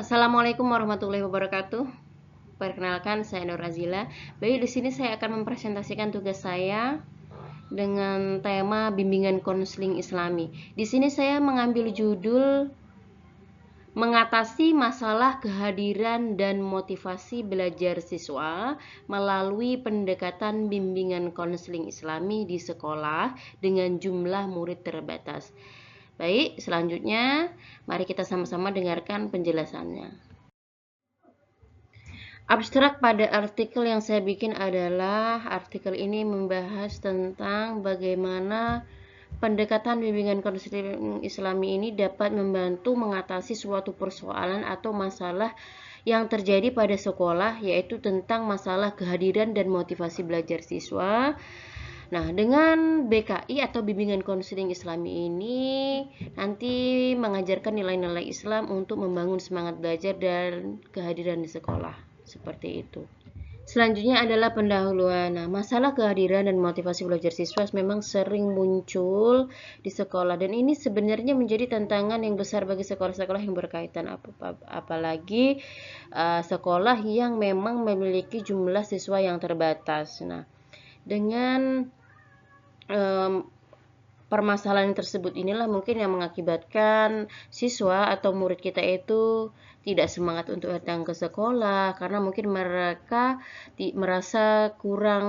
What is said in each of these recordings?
Assalamualaikum warahmatullahi wabarakatuh. Perkenalkan, saya Nur Azila. Baik, di sini saya akan mempresentasikan tugas saya dengan tema bimbingan konseling Islami. Di sini saya mengambil judul mengatasi masalah kehadiran dan motivasi belajar siswa melalui pendekatan bimbingan konseling Islami di sekolah dengan jumlah murid terbatas. Baik, selanjutnya mari kita sama-sama dengarkan penjelasannya. Abstrak pada artikel yang saya bikin adalah artikel ini membahas tentang bagaimana pendekatan bimbingan konseling Islami ini dapat membantu mengatasi suatu persoalan atau masalah yang terjadi pada sekolah, yaitu tentang masalah kehadiran dan motivasi belajar siswa. Nah, dengan BKI atau bimbingan konseling Islami ini nanti mengajarkan nilai-nilai Islam untuk membangun semangat belajar dan kehadiran di sekolah. Seperti itu. Selanjutnya adalah pendahuluan. Nah, masalah kehadiran dan motivasi belajar siswa memang sering muncul di sekolah, dan ini sebenarnya menjadi tantangan yang besar bagi sekolah-sekolah yang berkaitan, apalagi sekolah yang memang memiliki jumlah siswa yang terbatas. Nah, dengan permasalahan tersebut inilah mungkin yang mengakibatkan siswa atau murid kita itu tidak semangat untuk datang ke sekolah karena mungkin mereka merasa kurang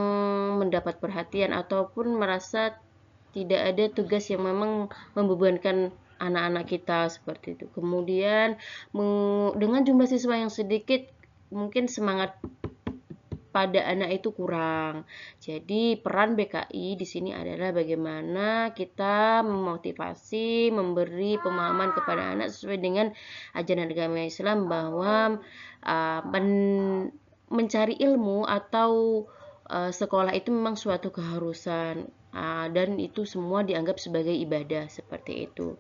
mendapat perhatian ataupun merasa tidak ada tugas yang memang membebankan anak-anak kita seperti itu. Kemudian dengan jumlah siswa yang sedikit mungkin semangat pada anak itu kurang. Jadi peran BKI di sini adalah bagaimana kita memotivasi, memberi pemahaman kepada anak sesuai dengan ajaran agama Islam bahwa mencari ilmu atau sekolah itu memang suatu keharusan dan itu semua dianggap sebagai ibadah seperti itu.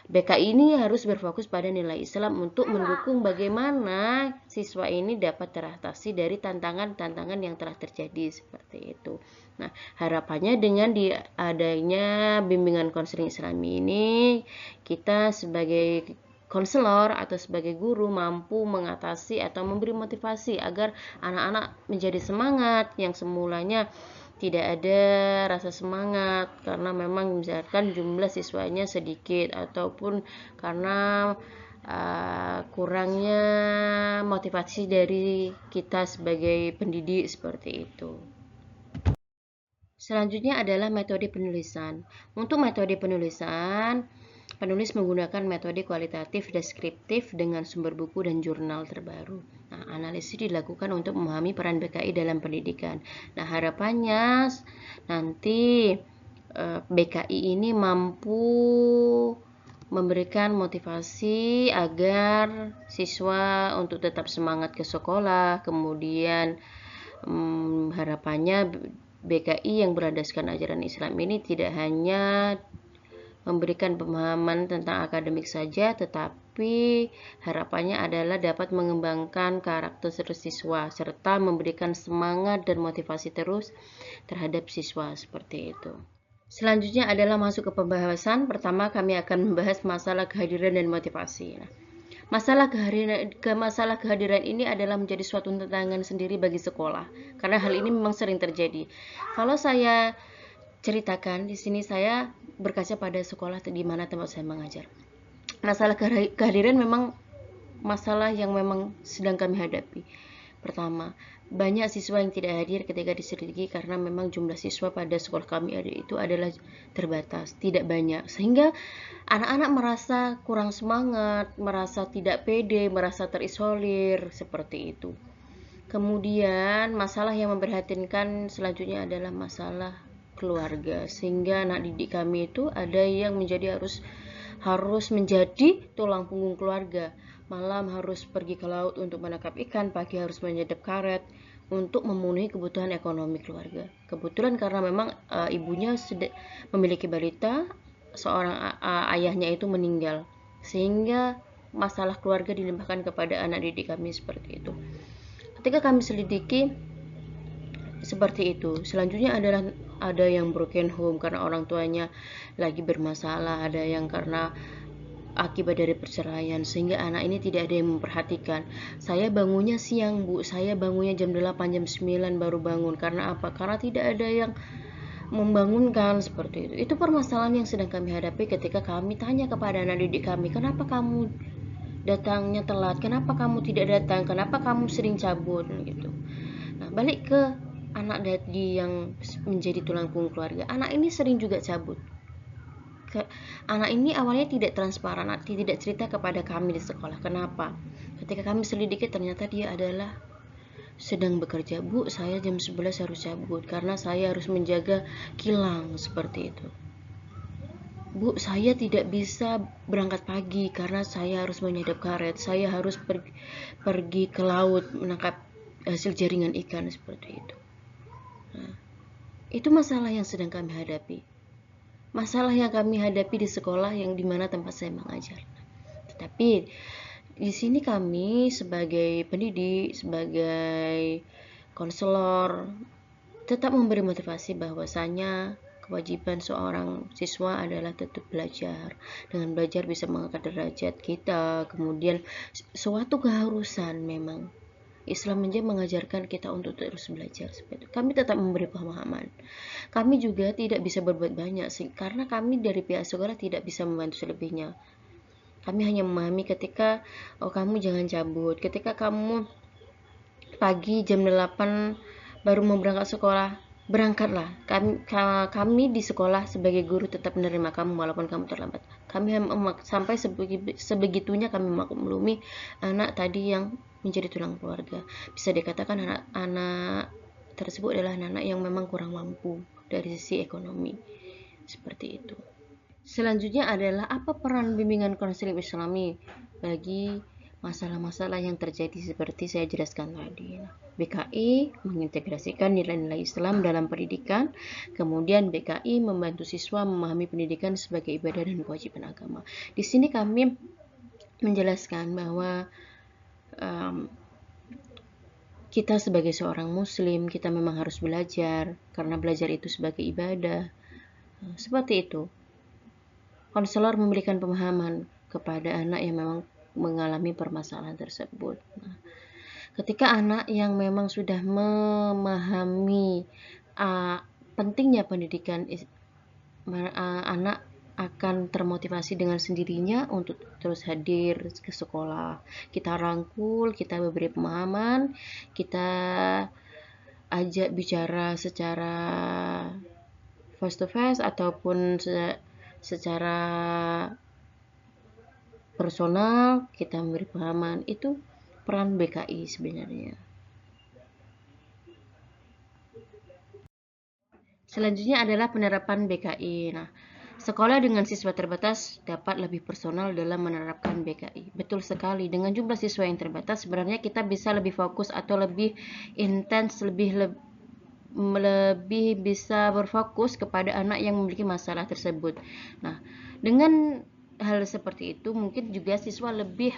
BKI ini harus berfokus pada nilai Islam untuk mendukung bagaimana siswa ini dapat teratasi dari tantangan-tantangan yang telah terjadi seperti itu. Nah, harapannya dengan adanya bimbingan konseling Islami ini, kita sebagai konselor atau sebagai guru mampu mengatasi atau memberi motivasi agar anak-anak menjadi semangat yang semulanya tidak ada rasa semangat karena memang misalkan jumlah siswanya sedikit ataupun karena kurangnya motivasi dari kita sebagai pendidik seperti itu. Selanjutnya adalah metode penulisan. Untuk metode penulisan, penulis menggunakan metode kualitatif deskriptif dengan sumber buku dan jurnal terbaru. Nah, analisis dilakukan untuk memahami peran BKI dalam pendidikan. Nah, harapannya nanti BKI ini mampu memberikan motivasi agar siswa untuk tetap semangat ke sekolah. Kemudian harapannya BKI yang berlandaskan ajaran Islam ini tidak hanya memberikan pemahaman tentang akademik saja, tetapi harapannya adalah dapat mengembangkan karakter siswa serta memberikan semangat dan motivasi terus terhadap siswa seperti itu. Selanjutnya adalah masuk ke pembahasan. Pertama, kami akan membahas masalah kehadiran dan motivasi. Nah, masalah kehadiran ini adalah menjadi suatu tantangan sendiri bagi sekolah karena hal ini memang sering terjadi. Kalau saya ceritakan di sini, saya berkaca pada sekolah di mana tempat saya mengajar. Masalah kehadiran memang masalah yang memang sedang kami hadapi. Pertama, banyak siswa yang tidak hadir ketika diselidiki karena memang jumlah siswa pada sekolah kami itu adalah terbatas, tidak banyak, sehingga anak-anak merasa kurang semangat, merasa tidak pede, merasa terisolir seperti itu. Kemudian masalah yang memprihatinkan selanjutnya adalah masalah keluarga, sehingga anak didik kami itu ada yang harus menjadi tulang punggung keluarga. Malam harus pergi ke laut untuk menangkap ikan, pagi harus menyedap karet untuk memenuhi kebutuhan ekonomi keluarga. Kebetulan karena memang ibunya memiliki balita, seorang ayahnya itu meninggal, sehingga masalah keluarga dilimpahkan kepada anak didik kami seperti itu. Ketika kami selidiki seperti itu, selanjutnya adalah ada yang broken home karena orang tuanya lagi bermasalah, ada yang karena akibat dari perceraian, sehingga anak ini tidak ada yang memperhatikan. Saya bangunnya siang, Bu. Saya bangunnya jam 8, jam 9 baru bangun. Karena apa? Karena tidak ada yang membangunkan, seperti itu. Itu permasalahan yang sedang kami hadapi ketika kami tanya kepada anak didik kami, kenapa kamu datangnya telat? Kenapa kamu tidak datang? Kenapa kamu sering cabut? Gitu. Nah, balik ke anak tadi yang menjadi tulang punggung keluarga. Anak ini sering juga cabut. Anak ini awalnya tidak transparan, tidak cerita kepada kami di sekolah. Kenapa? Ketika kami selidiki, ternyata dia adalah sedang bekerja. Bu, saya jam 11 harus cabut karena saya harus menjaga kilang, seperti itu. Bu, saya tidak bisa berangkat pagi karena saya harus menyadap karet. Saya harus pergi ke laut menangkap hasil jaringan ikan, seperti itu. Nah, itu masalah yang sedang kami hadapi. Masalah yang kami hadapi di sekolah yang dimana tempat saya mengajar. Tetapi di sini kami sebagai pendidik, sebagai konselor, tetap memberi motivasi bahwasanya kewajiban seorang siswa adalah tetap belajar. Dengan belajar bisa mengangkat derajat kita. Kemudian suatu keharusan memang. Islam mengajarkan kita untuk terus belajar. Seperti itu. Kami tetap memberi pemahaman. Kami juga tidak bisa berbuat banyak sih, karena kami dari pihak sekolah tidak bisa membantu selebihnya. Kami hanya memahami ketika, oh kamu jangan cabut. Ketika kamu pagi jam 8 baru mau berangkat sekolah, berangkatlah. Kami di sekolah sebagai guru tetap menerima kamu walaupun kamu terlambat. Kami sampai sebegitunya kami memaklumi anak tadi yang menjadi tulang keluarga. Bisa dikatakan anak-anak tersebut adalah anak-anak yang memang kurang mampu dari sisi ekonomi. Seperti itu. Selanjutnya adalah apa peran bimbingan konseling Islami bagi masalah-masalah yang terjadi seperti saya jelaskan tadi. BKI mengintegrasikan nilai-nilai Islam dalam pendidikan, kemudian BKI membantu siswa memahami pendidikan sebagai ibadah dan kewajiban agama. Di sini kami menjelaskan bahwa kita sebagai seorang muslim, kita memang harus belajar, karena belajar itu sebagai ibadah. Seperti itu. Konselor memberikan pemahaman kepada anak yang memang mengalami permasalahan tersebut. Nah, ketika anak yang memang sudah memahami pentingnya pendidikan, anak akan termotivasi dengan sendirinya untuk terus hadir ke sekolah. Kita rangkul, kita beri pemahaman, kita ajak bicara secara face to face ataupun secara personal, kita memberi pemahaman. Itu peran BKI sebenarnya. Selanjutnya adalah penerapan BKI. Nah, sekolah dengan siswa terbatas dapat lebih personal dalam menerapkan BKI. Betul sekali, dengan jumlah siswa yang terbatas sebenarnya kita bisa lebih fokus atau lebih intens, lebih bisa berfokus kepada anak yang memiliki masalah tersebut. Nah, dengan hal seperti itu mungkin juga siswa lebih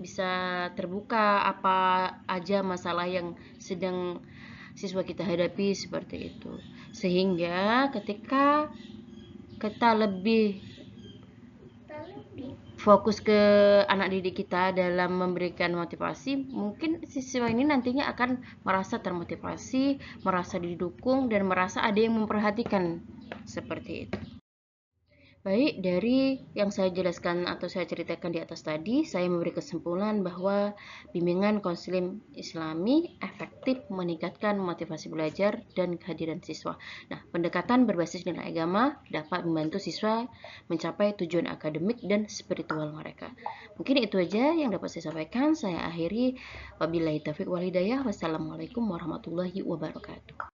bisa terbuka apa aja masalah yang sedang siswa kita hadapi, seperti itu. Sehingga ketika kita lebih fokus ke anak didik kita dalam memberikan motivasi, mungkin siswa ini nantinya akan merasa termotivasi, merasa didukung, dan merasa ada yang memperhatikan, seperti itu. Baik, dari yang saya jelaskan atau saya ceritakan di atas tadi, saya memberi kesimpulan bahwa bimbingan konseling Islami efektif meningkatkan motivasi belajar dan kehadiran siswa. Nah, pendekatan berbasis nilai agama dapat membantu siswa mencapai tujuan akademik dan spiritual mereka. Mungkin itu aja yang dapat saya sampaikan. Saya akhiri. Wabillahi taufiq wal hidayah. Wassalamualaikum warahmatullahi wabarakatuh.